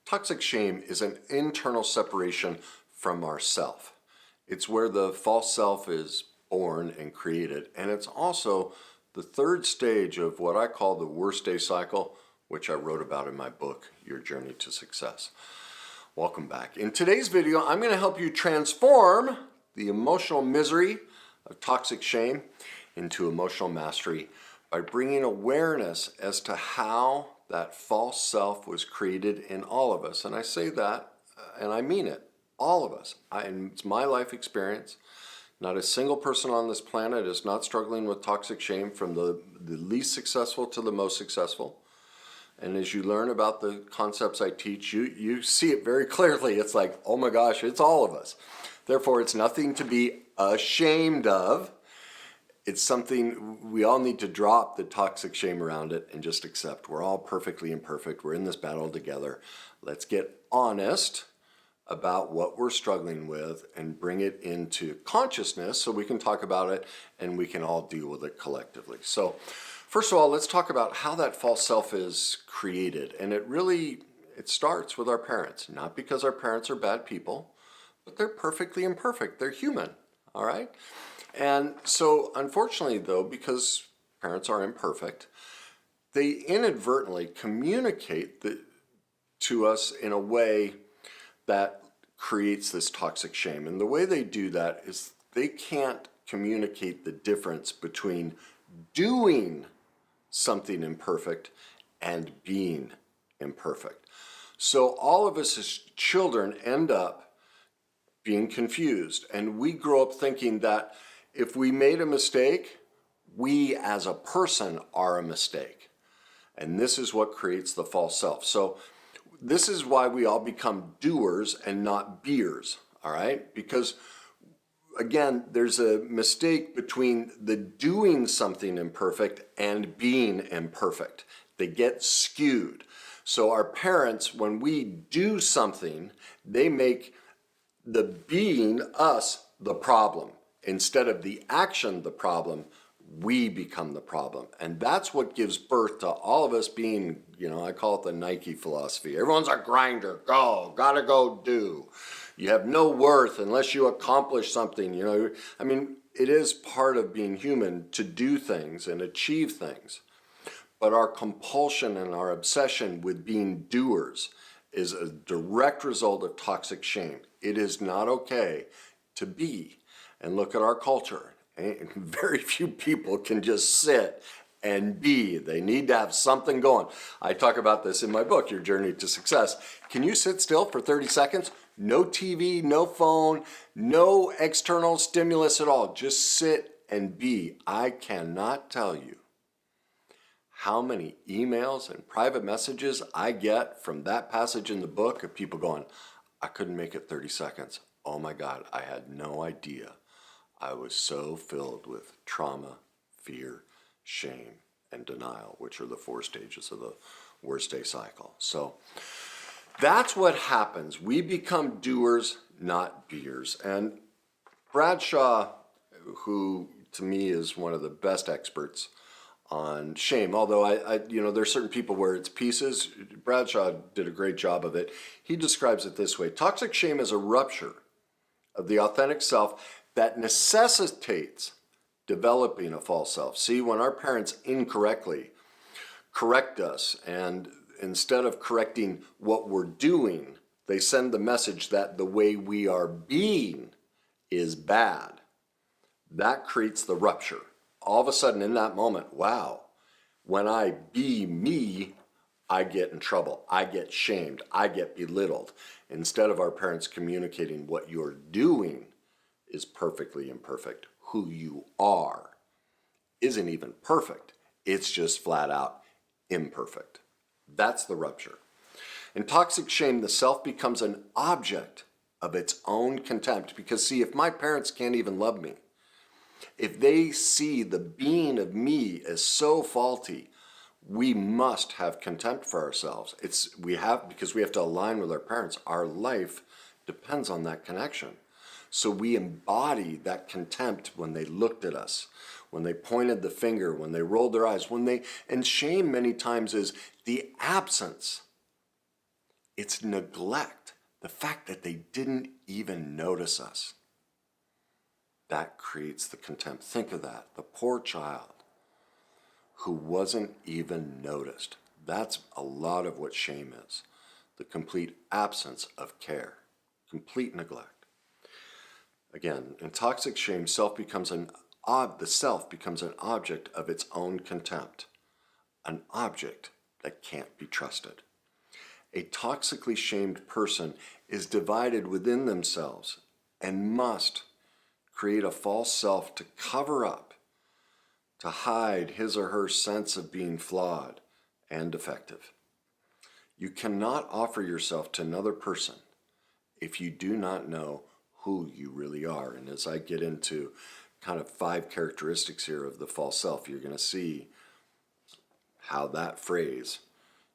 Toxic shame is an internal separation from ourself. It's where the false self is born and created, and it's also the third stage of what I call the worst day cycle, which I wrote about in my book, Your Journey to Success. Welcome back. In today's video, I'm going to help you transform the emotional misery of toxic shame into emotional mastery by bringing awareness as to how that false self was created in all of us. And I say that, and I mean it, all of us. And it's my life experience. Not a single person on this planet is not struggling with toxic shame, from the least successful to the most successful. And as you learn about the concepts I teach, you see it very clearly. It's like, oh my gosh, it's all of us. Therefore, it's nothing to be ashamed of. It's something we all need to drop the toxic shame around it and just accept. We're all perfectly imperfect. We're in this battle together. Let's get honest about what we're struggling with and bring it into consciousness so we can talk about it and we can all deal with it collectively. So first of all, let's talk about how that false self is created. And it starts with our parents, not because our parents are bad people, but they're perfectly imperfect. They're human, all right? And so unfortunately though, because parents are imperfect, they inadvertently communicate to us in a way that creates this toxic shame. And the way they do that is they can't communicate the difference between doing something imperfect and being imperfect. So all of us as children end up being confused, and we grow up thinking that if we made a mistake, we as a person are a mistake. And this is what creates the false self. So this is why we all become doers and not beers, all right? Because again, there's a mistake between the doing something imperfect and being imperfect. They get skewed. So our parents, when we do something, they make the being us the problem. Instead of the action the problem, we become the problem. And that's what gives birth to all of us being, I call it the Nike philosophy. Everyone's a grinder. Go, gotta go do. You have no worth unless you accomplish something. It is part of being human to do things and achieve things. But our compulsion and our obsession with being doers is a direct result of toxic shame. It is not okay to be. And look at our culture. Very few people can just sit and be. They need to have something going. I talk about this in my book, Your Journey to Success. Can you sit still for 30 seconds? No TV, no phone, no external stimulus at all. Just sit and be. I cannot tell you how many emails and private messages I get from that passage in the book of people going, I couldn't make it 30 seconds. Oh my God, I had no idea. I was so filled with trauma, fear, shame, and denial, which are the 4 stages of the worst day cycle. So that's what happens. We become doers, not beers. And Bradshaw, who to me is one of the best experts on shame, although there's certain people where it's pieces, Bradshaw did a great job of it. He describes it this way: toxic shame is a rupture of the authentic self that necessitates developing a false self. See, when our parents incorrectly correct us, and instead of correcting what we're doing, they send the message that the way we are being is bad, that creates the rupture. All of a sudden in that moment, wow, when I be me, I get in trouble, I get shamed, I get belittled. Instead of our parents communicating what you're doing is perfectly imperfect. Who you are isn't even perfect. It's just flat out imperfect. That's the rupture. In toxic shame, the self becomes an object of its own contempt. Because see, if my parents can't even love me, if they see the being of me as so faulty, we must have contempt for ourselves. Because we have to align with our parents. Our life depends on that connection. So we embody that contempt when they looked at us, when they pointed the finger, when they rolled their eyes, and shame many times is the absence It's neglect. The fact that they didn't even notice us. That creates the contempt. Think of that. The poor child who wasn't even noticed. That's a lot of what shame is. The complete absence of care. Complete neglect. Again, in toxic shame, the self becomes an object of its own contempt. An object that can't be trusted. A toxically shamed person is divided within themselves and must create a false self to cover up, to hide his or her sense of being flawed and defective. You cannot offer yourself to another person if you do not know who you really are. And as I get into kind of 5 characteristics here of the false self, you're going to see how that phrase,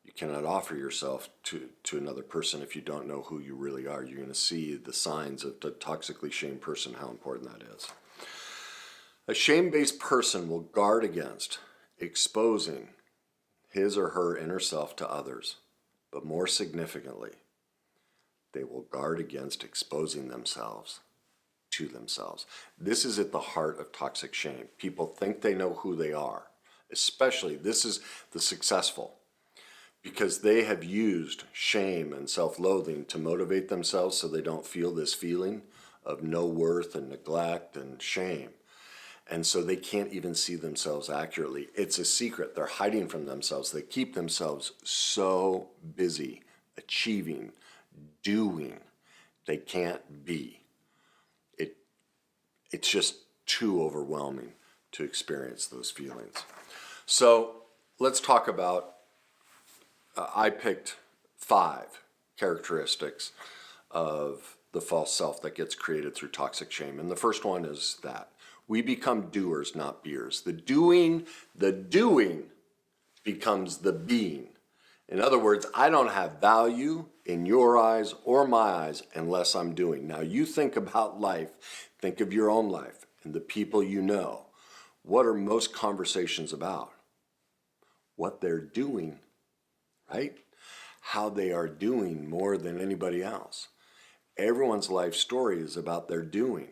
you cannot offer yourself to another person if you don't know who you really are. You're going to see the signs of the toxically shamed person, how important that is. A shame-based person will guard against exposing his or her inner self to others, but more significantly, they will guard against exposing themselves to themselves. This is at the heart of toxic shame. People think they know who they are, especially this is the successful, because they have used shame and self-loathing to motivate themselves so they don't feel this feeling of no worth and neglect and shame. And so they can't even see themselves accurately. It's a secret. They're hiding from themselves. They keep themselves so busy achieving, doing, they can't be. It's just too overwhelming to experience those feelings. So let's talk about, I picked 5 characteristics of the false self that gets created through toxic shame. And the first one is that we become doers, not beers. The doing becomes the being. In other words, I don't have value in your eyes or my eyes unless I'm doing. Now you think about life, think of your own life and the people you know. What are most conversations about? What they're doing, right? How they are doing more than anybody else. Everyone's life story is about their doing,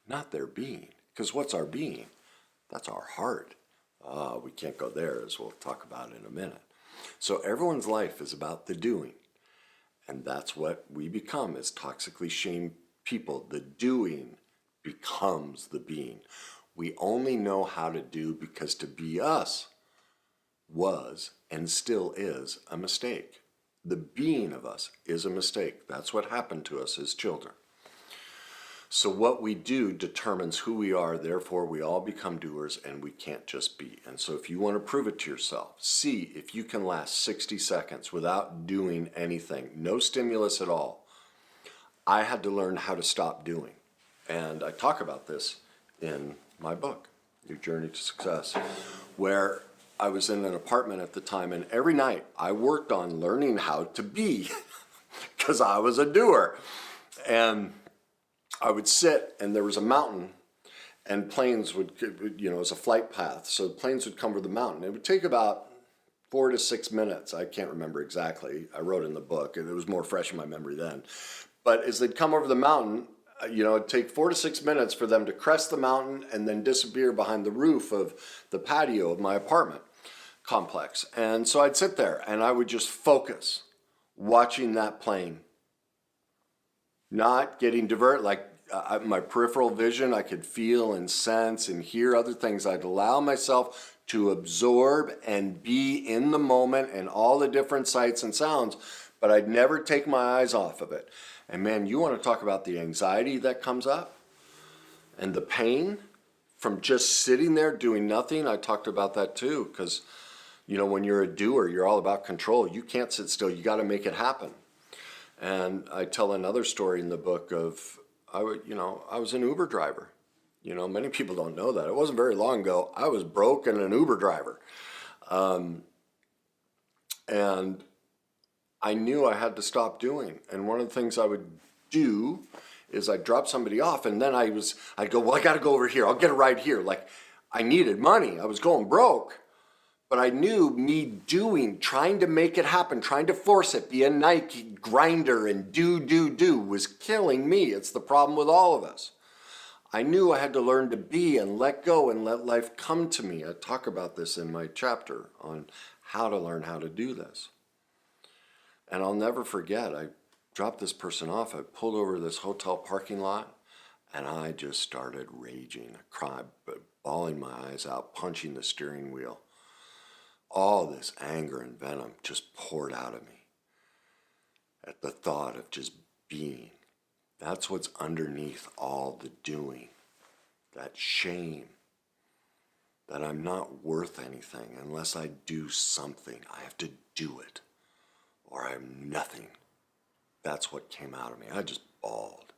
not their being. Because what's our being? That's our heart. We can't go there, as we'll talk about in a minute. So everyone's life is about the doing. And that's what we become as toxically shamed people. The doing becomes the being. We only know how to do because to be us was and still is a mistake. The being of us is a mistake. That's what happened to us as children. So what we do determines who we are, therefore we all become doers and we can't just be. And so if you want to prove it to yourself, see if you can last 60 seconds without doing anything, no stimulus at all. I had to learn how to stop doing. And I talk about this in my book, Your Journey to Success, where I was in an apartment at the time and every night I worked on learning how to be because I was a doer. And I would sit and there was a mountain and planes would, it was a flight path. So planes would come over the mountain. It would take about 4 to 6 minutes. I can't remember exactly. I wrote in the book and it was more fresh in my memory then. But as they'd come over the mountain, it'd take 4 to 6 minutes for them to crest the mountain and then disappear behind the roof of the patio of my apartment complex. And so I'd sit there and I would just focus watching that plane, not getting diverted, like my peripheral vision, I could feel and sense and hear other things. I'd allow myself to absorb and be in the moment and all the different sights and sounds, but I'd never take my eyes off of it. And man, you want to talk about the anxiety that comes up and the pain from just sitting there doing nothing. I talked about that too, because when you're a doer, you're all about control. You can't sit still. You got to make it happen. And I tell another story in the book of, I was an Uber driver. Many people don't know that. It wasn't very long ago. I was broke and an Uber driver. And I knew I had to stop doing. And one of the things I would do is I'd drop somebody off and then I'd go, well, I got to go over here. I'll get a ride here. Like I needed money. I was going broke. But I knew me doing, trying to make it happen, trying to force it, be a Nike grinder and do was killing me. It's the problem with all of us. I knew I had to learn to be and let go and let life come to me. I talk about this in my chapter on how to learn how to do this. And I'll never forget, I dropped this person off. I pulled over this hotel parking lot and I just started raging, crying, bawling my eyes out, punching the steering wheel. All this anger and venom just poured out of me at the thought of just being. That's what's underneath all the doing. That shame that I'm not worth anything unless I do something. I have to do it or I'm nothing. That's what came out of me. I just bawled.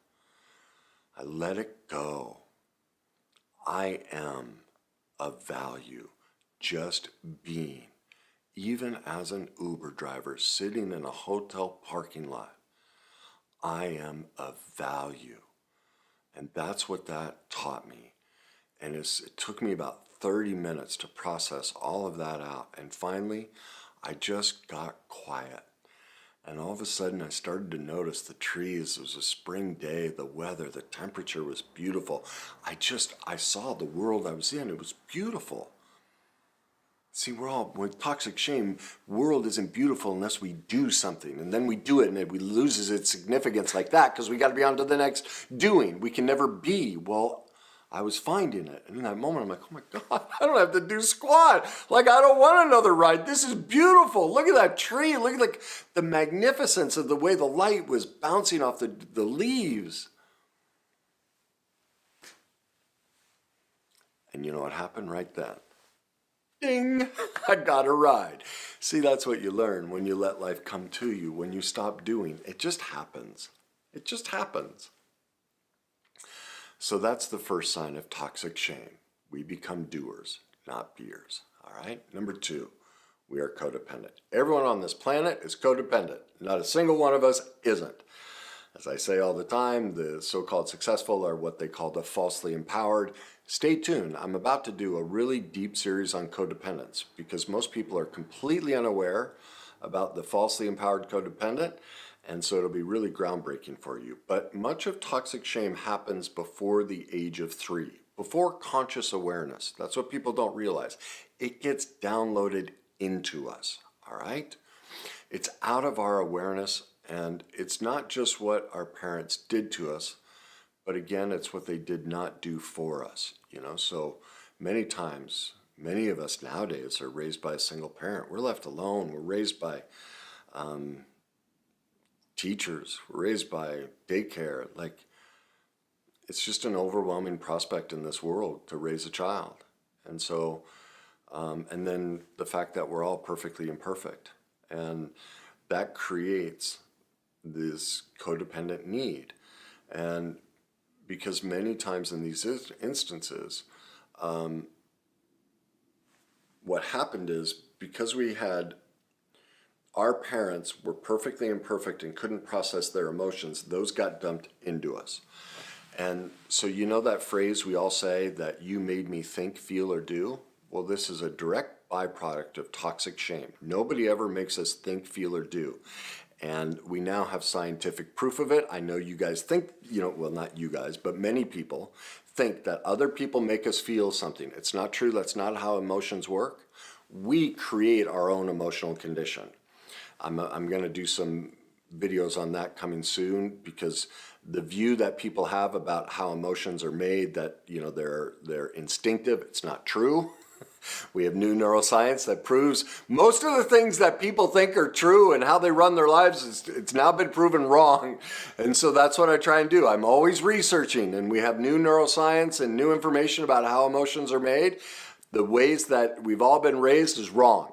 I let it go. I am of value. Just being, even as an Uber driver sitting in a hotel parking lot, I am of value. And that's what that taught me. And it took me about 30 minutes to process all of that out. And finally, I just got quiet. And all of a sudden, I started to notice the trees. It was a spring day, the weather, the temperature was beautiful. I saw the world I was in. It was beautiful. See, with toxic shame, world isn't beautiful unless we do something. And then we do it and it loses its significance like that because we got to be on to the next doing. We can never be. Well, I was finding it. And in that moment, I'm like, oh my God, I don't have to do squat. Like, I don't want another ride. This is beautiful. Look at that tree. Look at the magnificence of the way the light was bouncing off the leaves. And you know what happened right then? Ding! I got a ride. See, that's what you learn when you let life come to you, when you stop doing. It just happens. It just happens. So that's the first sign of toxic shame. We become doers, not beers. All right? Number 2, we are codependent. Everyone on this planet is codependent. Not a single one of us isn't. As I say all the time, the so-called successful are what they call the falsely empowered. Stay tuned. I'm about to do a really deep series on codependence because most people are completely unaware about the falsely empowered codependent, and so it'll be really groundbreaking for you. But much of toxic shame happens before the age of 3, before conscious awareness. That's what people don't realize. It gets downloaded into us, all right? It's out of our awareness, and it's not just what our parents did to us, but again, it's what they did not do for us, you know? So many times, many of us nowadays are raised by a single parent. We're left alone. We're raised by teachers. We're raised by daycare. Like, it's just an overwhelming prospect in this world to raise a child. And so, and then the fact that we're all perfectly imperfect. And that creates this codependent need. And because many times in these instances, what happened is because our parents were perfectly imperfect and couldn't process their emotions, those got dumped into us. And so you know that phrase we all say that you made me think, feel, or do? Well, this is a direct byproduct of toxic shame. Nobody ever makes us think, feel, or do. And we now have scientific proof of it. I know you guys think, well, not you guys, but many people think that other people make us feel something. It's not true. That's not how emotions work. We create our own emotional condition. I'm going to do some videos on that coming soon because the view that people have about how emotions are made, that, they're instinctive, it's not true. We have new neuroscience that proves most of the things that people think are true and how they run their lives, it's now been proven wrong. And so that's what I try and do. I'm always researching, and we have new neuroscience and new information about how emotions are made. The ways that we've all been raised is wrong.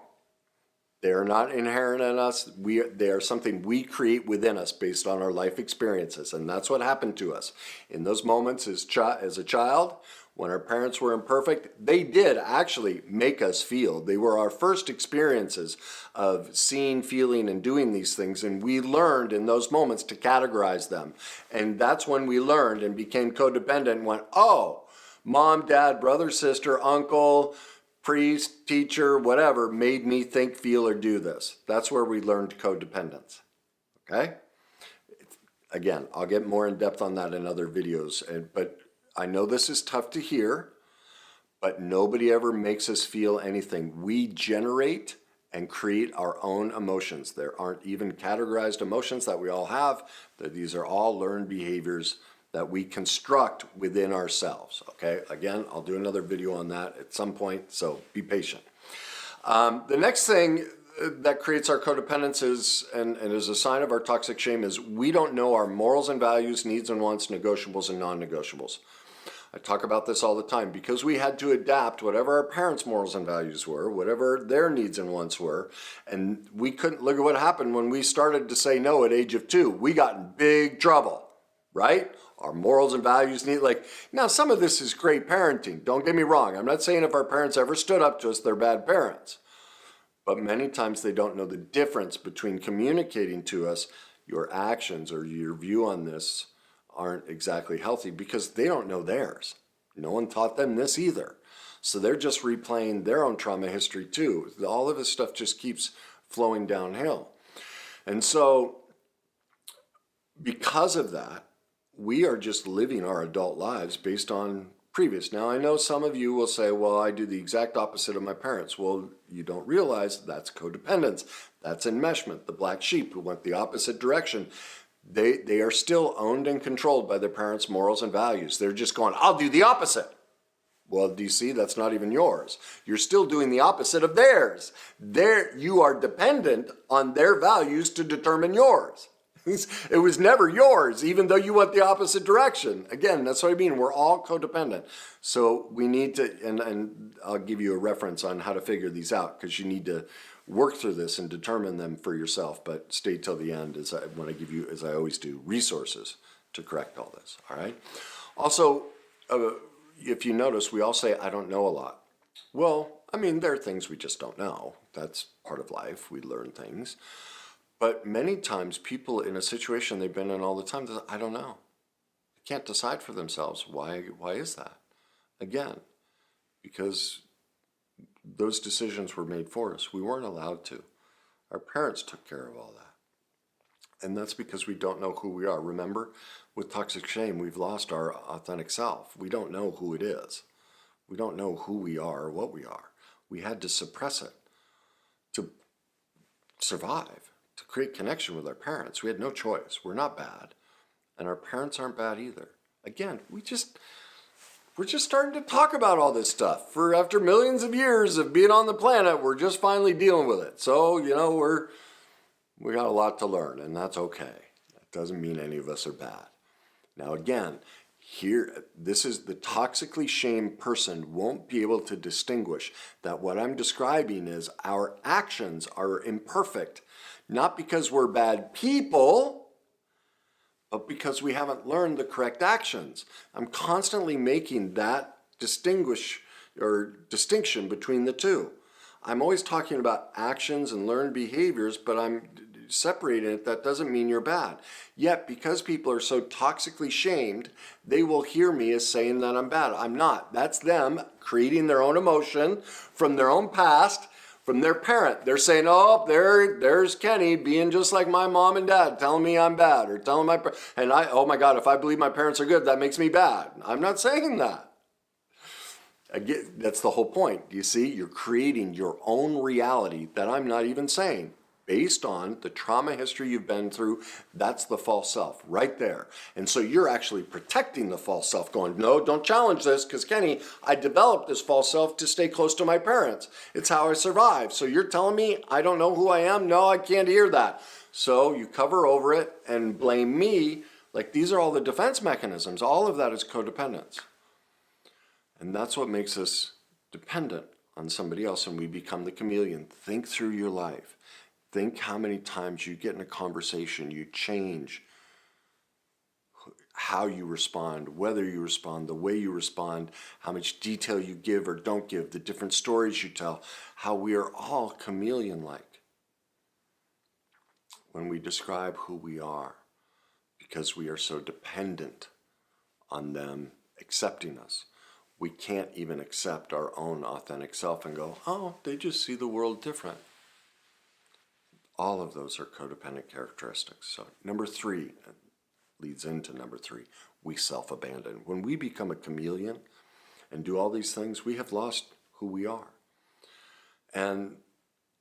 They are not inherent in us. They are something we create within us based on our life experiences. And that's what happened to us. In those moments as a child, when our parents were imperfect, they did actually make us feel. They were our first experiences of seeing, feeling, and doing these things. And we learned in those moments to categorize them. And that's when we learned and became codependent and went, oh, mom, dad, brother, sister, uncle, priest, teacher, whatever, made me think, feel, or do this. That's where we learned codependence. Okay? Again, I'll get more in depth on that in other videos. But I know this is tough to hear, but nobody ever makes us feel anything. We generate and create our own emotions. There aren't even categorized emotions that we all have. These are all learned behaviors that we construct within ourselves. Okay, again, I'll do another video on that at some point, so be patient. The next thing that creates our codependence is, and is a sign of our toxic shame, is we don't know our morals and values, needs and wants, negotiables and non-negotiables. I talk about this all the time because we had to adapt whatever our parents' morals and values were, whatever their needs and wants were, and we couldn't. Look at what happened when we started to say no at age of 2. We got in big trouble, right? Our morals and values need, now some of this is great parenting. Don't get me wrong. I'm not saying if our parents ever stood up to us, they're bad parents. But many times they don't know the difference between communicating to us your actions or your view on this aren't exactly healthy because they don't know theirs. No one taught them this either. So they're just replaying their own trauma history too. All of this stuff just keeps flowing downhill. And so because of that, we are just living our adult lives based on previous. Now, I know some of you will say, well, I do the exact opposite of my parents. Well, you don't realize that's codependence. That's enmeshment, the black sheep who went the opposite direction. They are still owned and controlled by their parents' morals and values. They're just going, I'll do the opposite. Well, do you see? That's not even yours. You're still doing the opposite of theirs. You are dependent on their values to determine yours. It was never yours, even though you went the opposite direction. Again, that's what I mean. We're all codependent. So we need to, and I'll give you a reference on how to figure these out because you need to work through this and determine them for yourself. But stay till the end as I want to give you, as I always do, resources to correct all this. All right. Also, if you notice, we all say, I don't know a lot. Well, I mean, there are things we just don't know. That's part of life. We learn things. But many times people in a situation they've been in all the time, they say, I don't know. They can't decide for themselves. Why is that? Again, because those decisions were made for us. We weren't allowed to. Our parents took care of all that. And that's because we don't know who we are. Remember, with toxic shame, we've lost our authentic self. We don't know who it is. We don't know who we are or what we are. We had to suppress it to survive, to create connection with our parents. We had no choice. We're not bad. And our parents aren't bad either. Again, we're just starting to talk about all this stuff. After millions of years of being on the planet, we're just finally dealing with it. So, we got a lot to learn, and that's okay. That doesn't mean any of us are bad. Now again, this is the toxically shamed person won't be able to distinguish that what I'm describing is our actions are imperfect, not because we're bad people, but because we haven't learned the correct actions. I'm constantly making that distinction between the two. I'm always talking about actions and learned behaviors, but I'm separating it. That doesn't mean you're bad. Yet, because people are so toxically shamed, they will hear me as saying that I'm bad. I'm not. That's them creating their own emotion from their own past, from their parent. They're saying, oh, there's Kenny being just like my mom and dad, telling me I'm bad, or telling oh my God, if I believe my parents are good, that makes me bad. I'm not saying that. Again, that's the whole point. You see, you're creating your own reality that I'm not even saying. Based on the trauma history you've been through, that's the false self right there. And so you're actually protecting the false self, going, no, don't challenge this, because Kenny, I developed this false self to stay close to my parents. It's how I survived. So you're telling me I don't know who I am? No, I can't hear that. So you cover over it and blame me. Like, these are all the defense mechanisms. All of that is codependence. And that's what makes us dependent on somebody else, and we become the chameleon. Think through your life. Think how many times you get in a conversation, you change how you respond, whether you respond, the way you respond, how much detail you give or don't give, the different stories you tell, how we are all chameleon-like when we describe who we are, because we are so dependent on them accepting us. we can't even accept our own authentic self and go, oh, they just see the world different. All of those are codependent characteristics. So number 3 leads into number 3. We self-abandon. When we become a chameleon and do all these things, we have lost who we are. And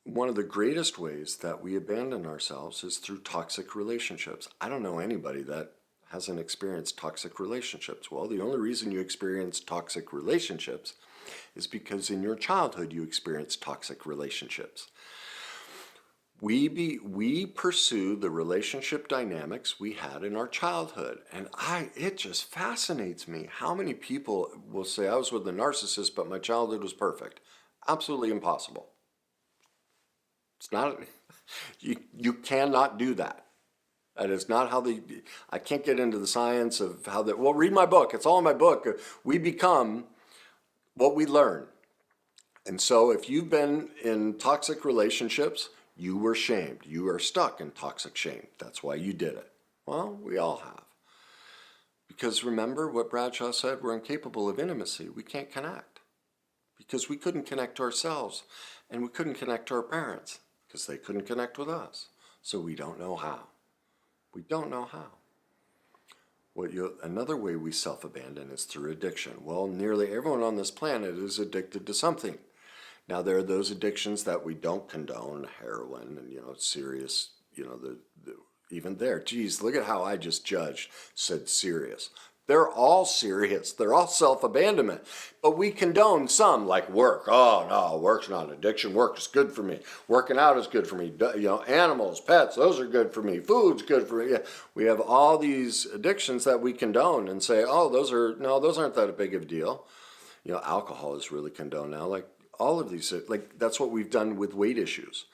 one of the greatest ways that we abandon ourselves is through toxic relationships. I don't know anybody that hasn't experienced toxic relationships. Well, the only reason you experience toxic relationships is because in your childhood you experienced toxic relationships. We pursue the relationship dynamics we had in our childhood. And it just fascinates me how many people will say, I was with a narcissist, but my childhood was perfect. Absolutely impossible. It's not, you cannot do that. That is not how I can't get into the science of how well, read my book. It's all in my book. We become what we learn. And so if you've been in toxic relationships, you were shamed. You are stuck in toxic shame. That's why you did it. Well, we all have. Because remember what Bradshaw said, we're incapable of intimacy. We can't connect. Because we couldn't connect to ourselves, and we couldn't connect to our parents, because they couldn't connect with us. So we don't know how. We don't know how. Another way we self-abandon is through addiction. Well, nearly everyone on this planet is addicted to something. Now, there are those addictions that we don't condone, heroin and, serious, even there. Geez, look at how I just said serious. They're all serious. They're all self-abandonment. But we condone some, like work. Oh, no, work's not an addiction. Work is good for me. Working out is good for me. Animals, pets, those are good for me. Food's good for me. Yeah. We have all these addictions that we condone and say, oh, those aren't that big of a deal. Alcohol is really condoned now. Like all of these, that's what we've done with weight issues.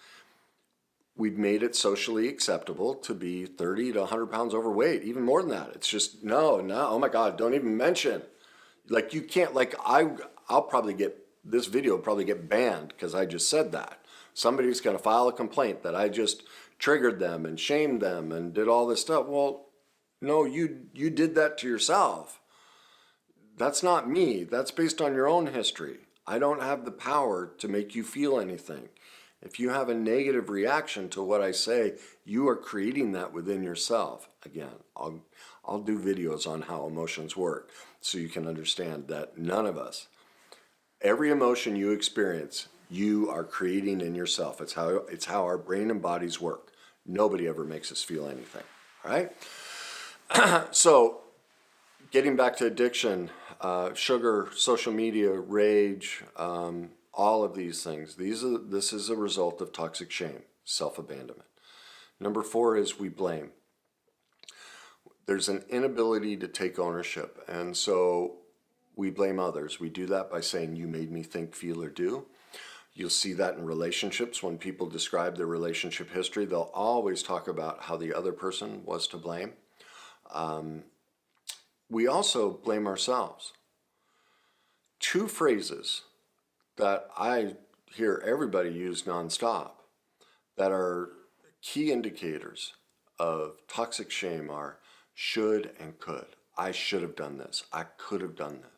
We've made it socially acceptable to be 30 to 100 pounds overweight, even more than that. It's just, no, oh my God, don't even mention. You can't, I'll probably this video will probably get banned because I just said that. Somebody's going to file a complaint that I just triggered them and shamed them and did all this stuff. Well, no, you did that to yourself. That's not me. That's based on your own history. I don't have the power to make you feel anything. If you have a negative reaction to what I say, you are creating that within yourself. Again, I'll do videos on how emotions work so you can understand that none of us, every emotion you experience, you are creating in yourself. It's how our brain and bodies work. Nobody ever makes us feel anything. All right? So, getting back to addiction, sugar, social media, rage, all of these things, this is a result of toxic shame, self-abandonment. Number 4 is we blame. There's an inability to take ownership, and so we blame others. We do that by saying, you made me think, feel, or do. You'll see that in relationships. When people describe their relationship history, they'll always talk about how the other person was to blame. We also blame ourselves. 2 phrases that I hear everybody use nonstop that are key indicators of toxic shame are should and could. I should have done this. I could have done that.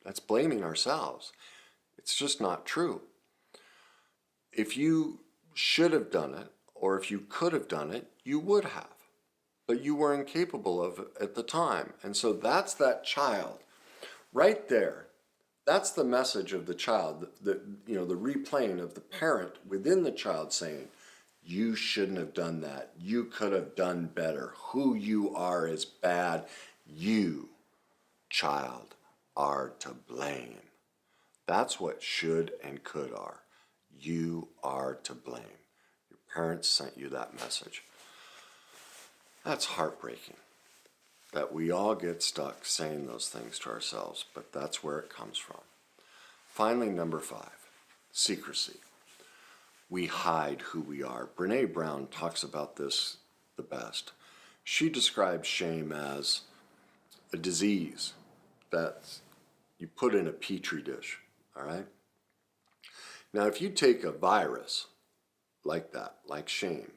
That's blaming ourselves. It's just not true. If you should have done it, or if you could have done it, you would have. But you were incapable of it at the time. And so that's that child right there. That's the message of the child, the replaying of the parent within the child saying, you shouldn't have done that. You could have done better. Who you are is bad. You, child, are to blame. That's what should and could are. You are to blame. Your parents sent you that message. That's heartbreaking that we all get stuck saying those things to ourselves, but that's where it comes from. Finally, number 5, secrecy. We hide who we are. Brene Brown talks about this the best. She describes shame as a disease that you put in a petri dish, all right? Now, if you take a virus like that, like shame,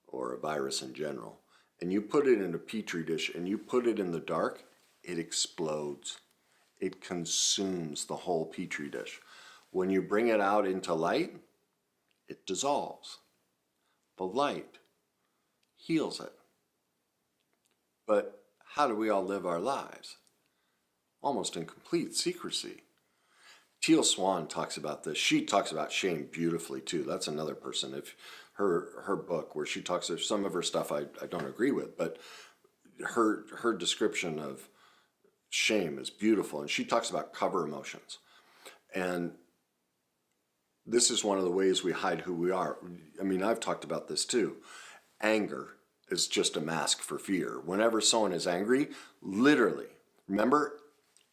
or a virus in general, and you put it in a petri dish and you put it in the dark, it explodes. It consumes the whole petri dish. When you bring it out into light, it dissolves. The light heals it. But how do we all live our lives? Almost in complete secrecy. Teal Swan talks about this. She talks about shame beautifully too. That's another person. If her book where she talks of some of her stuff I don't agree with, but her description of shame is beautiful, and she talks about cover emotions. And this is one of the ways we hide who we are. I mean, I've talked about this too. Anger is just a mask for fear. Whenever someone is angry, literally, remember,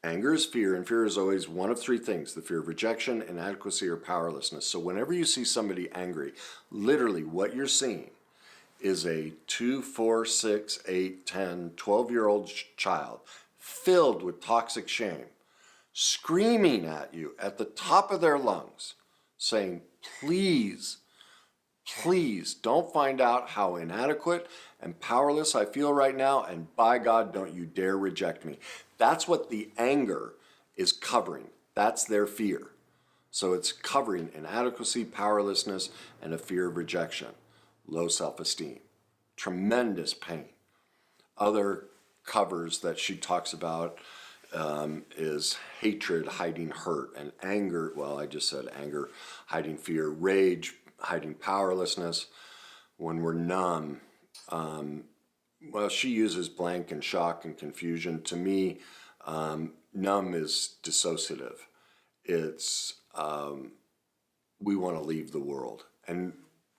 anger is fear, and fear is always one of three things: the fear of rejection, inadequacy, or powerlessness. So whenever you see somebody angry, literally what you're seeing is a 2, 4, 6, 8, 10, 12-year-old child filled with toxic shame, screaming at you at the top of their lungs, saying, please, please don't find out how inadequate and powerless I feel right now, and by God, don't you dare reject me. That's what the anger is covering. That's their fear. So it's covering inadequacy, powerlessness, and a fear of rejection, low self-esteem, tremendous pain. Other covers that she talks about is hatred hiding hurt, and anger, well, I just said anger hiding fear, rage hiding powerlessness. When we're numb, well, she uses blank and shock and confusion. To me, numb is dissociative. It's we want to leave the world. And,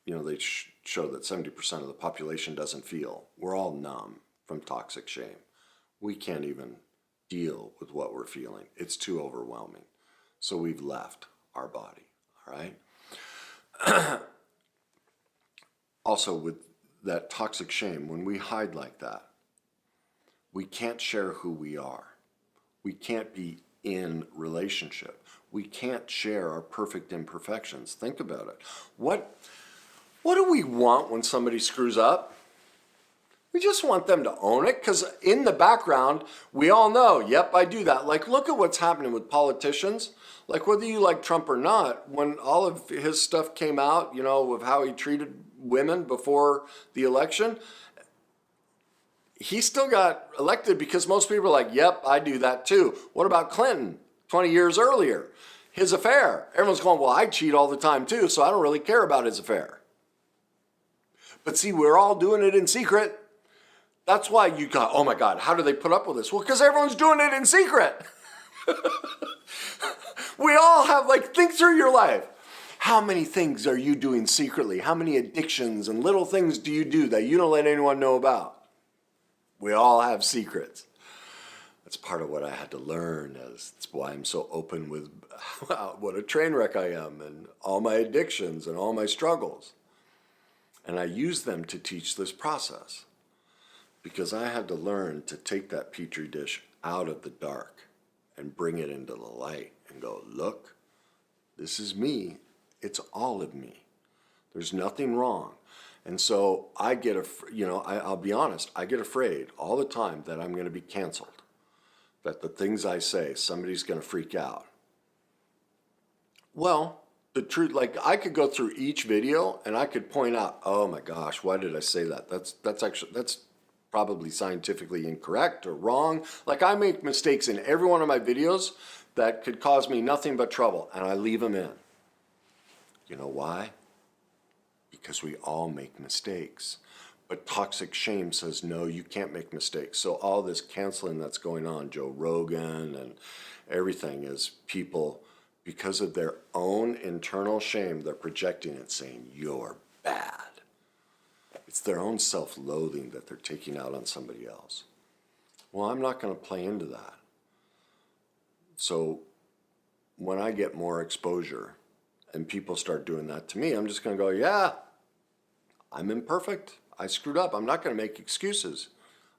you know, they show that 70% of the population doesn't feel. We're all numb from toxic shame. We can't even deal with what we're feeling. It's too overwhelming. So we've left our body, all right? Also, with that toxic shame, when we hide like that, we can't share who we are. We can't be in relationship. We can't share our perfect imperfections. Think about it. What do we want when somebody screws up? We just want them to own it, because in the background, we all know, yep, I do that. Like, look at what's happening with politicians. Like, whether you like Trump or not, when all of his stuff came out, you know, of how he treated women before the election, he still got elected because most people are like, yep, I do that too. What about Clinton 20 years earlier? His affair. Everyone's going, well, I cheat all the time too, so I don't really care about his affair. But see, we're all doing it in secret. That's why you got, oh my God, how do they put up with this? Well, because everyone's doing it in secret. We all have, like, think through your life. How many things are you doing secretly? How many addictions and little things do you do that you don't let anyone know about? We all have secrets. That's part of what I had to learn. That's why I'm so open with what a train wreck I am, and all my addictions and all my struggles. And I use them to teach this process, because I had to learn to take that petri dish out of the dark and bring it into the light and go, look, this is me. It's all of me. There's nothing wrong. And so I get, I'll be honest, I get afraid all the time that I'm going to be canceled, that the things I say, somebody's going to freak out. Well, the truth, like, I could go through each video and I could point out, oh my gosh, why did I say that? That's probably scientifically incorrect or wrong. Like, I make mistakes in every one of my videos that could cause me nothing but trouble, and I leave them in. You know why? Because we all make mistakes. But toxic shame says, no, you can't make mistakes. So all this canceling that's going on, Joe Rogan and everything, is people, because of their own internal shame, they're projecting it, saying, you're bad. It's their own self-loathing that they're taking out on somebody else. Well, I'm not going to play into that. So when I get more exposure and people start doing that to me, I'm just going to go, yeah, I'm imperfect. I screwed up. I'm not going to make excuses.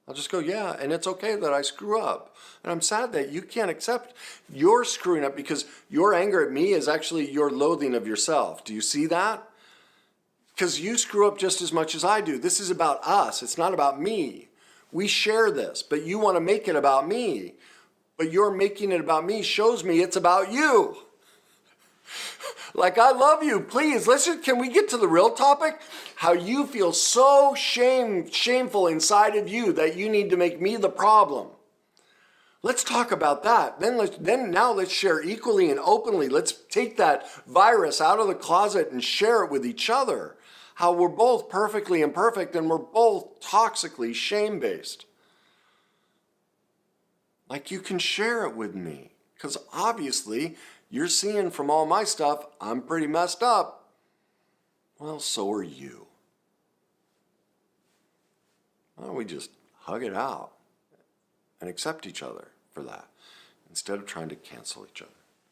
I'll just go, yeah, and it's okay that I screw up. And I'm sad that you can't accept your screwing up, because your anger at me is actually your loathing of yourself. Do you see that? Because you screw up just as much as I do. This is about us. It's not about me. We share this, but you want to make it about me. but you're making it about me shows me it's about you. Like, I love you. Please, can we get to the real topic? How you feel so shameful inside of you that you need to make me the problem. Let's talk about that. Now let's share equally and openly. Let's take that virus out of the closet and share it with each other. How we're both perfectly imperfect and we're both toxically shame-based. Like, you can share it with me. Because obviously, you're seeing from all my stuff, I'm pretty messed up. Well, so are you. Why don't we just hug it out and accept each other for that instead of trying to cancel each other?